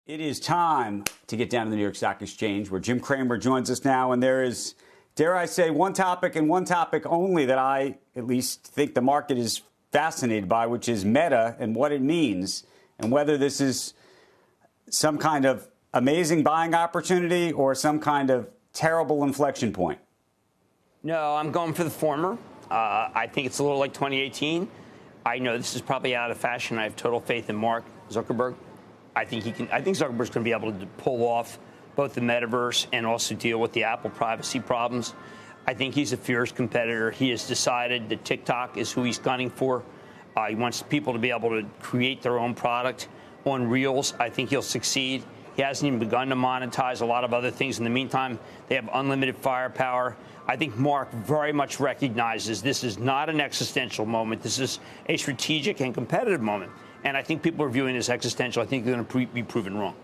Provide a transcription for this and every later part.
It is time to get down to the New York Stock Exchange, where Jim Cramer joins us now. And there is, dare I say, one topic and one topic only that I at least think the market is fascinated by, which is Meta and what it means, and whether this is some kind of amazing buying opportunity or some kind of terrible inflection point. No, I'm going for the former. I think it's a little like 2018. I know this is probably out of fashion. I have total faith in Mark Zuckerberg. I think Zuckerberg's going to be able to pull off both the metaverse and also deal with the Apple privacy problems. I think he's a fierce competitor. He has decided that TikTok is who he's gunning for. He wants people to be able to create their own product on Reels. I think he'll succeed. He hasn't even begun to monetize a lot of other things. In the meantime, they have unlimited firepower. I think Mark very much recognizes this is not an existential moment. This is a strategic and competitive moment. And I think people are viewing this existential. I think they're going to be proven wrong.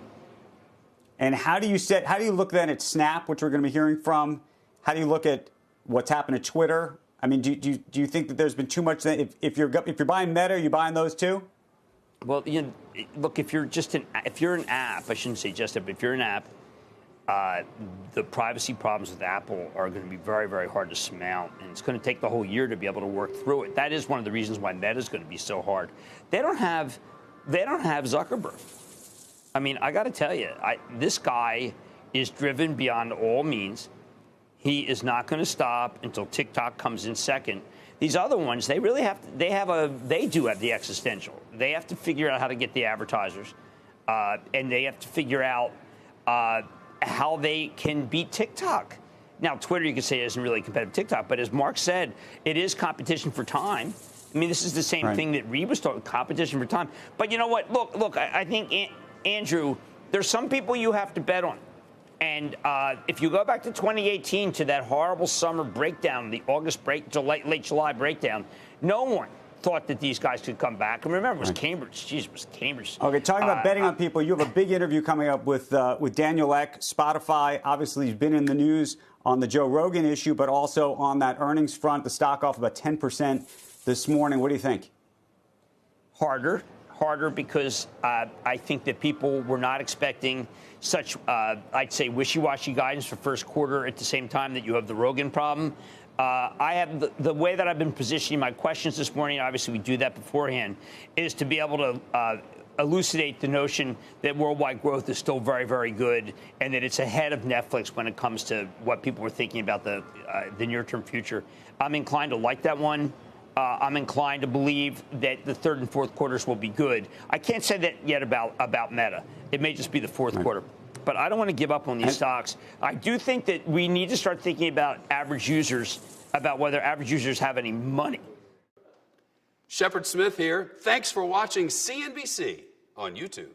And how do you look then at Snap, which we're going to be hearing from? How do you look at what's happened at Twitter? I mean, do you think that there's been too much? If you're buying Meta, are you buying those too? Well, look, if you're an app, I shouldn't say just app, but if you're an app, the privacy problems with Apple are going to be very, very hard to surmount, and it's going to take the whole year to be able to work through it. That is one of the reasons why Meta is going to be so hard. They don't have Zuckerberg. I mean, I got to tell you, this guy is driven beyond all means. He is not going to stop until TikTok comes in second. These other ones, they do have the existential. They have to figure out how to get the advertisers, and they have to figure out how they can beat TikTok. Now, Twitter, you could say, isn't really competitive with TikTok, but as Mark said, it is competition for time. I mean, this is the same thing that Reed was talking, competition for time. But you know what? Look, I think, Andrew, there's some people you have to bet on. And if you go back to 2018, to that horrible summer breakdown, the August late July breakdown, no one thought that these guys could come back. And remember, it was Cambridge. Jeez, it was Cambridge. Okay, talking about betting on people, you have a big interview coming up with Daniel Ek, Spotify. Obviously, he's been in the news on the Joe Rogan issue, but also on that earnings front. The stock off about 10% this morning. What do you think? Harder because I think that people were not expecting such, I'd say, wishy-washy guidance for first quarter at the same time that you have the Rogan problem. I have the way that I've been positioning my questions this morning, obviously we do that beforehand, is to be able to elucidate the notion that worldwide growth is still very, very good and that it's ahead of Netflix when it comes to what people were thinking about the near-term future. I'm inclined to like that one. I'm inclined to believe that the third and fourth quarters will be good. I can't say that yet about Meta. It may just be the fourth quarter. But I don't want to give up on these stocks. I do think that we need to start thinking about average users, about whether average users have any money. Shepard Smith here. Thanks for watching CNBC on YouTube.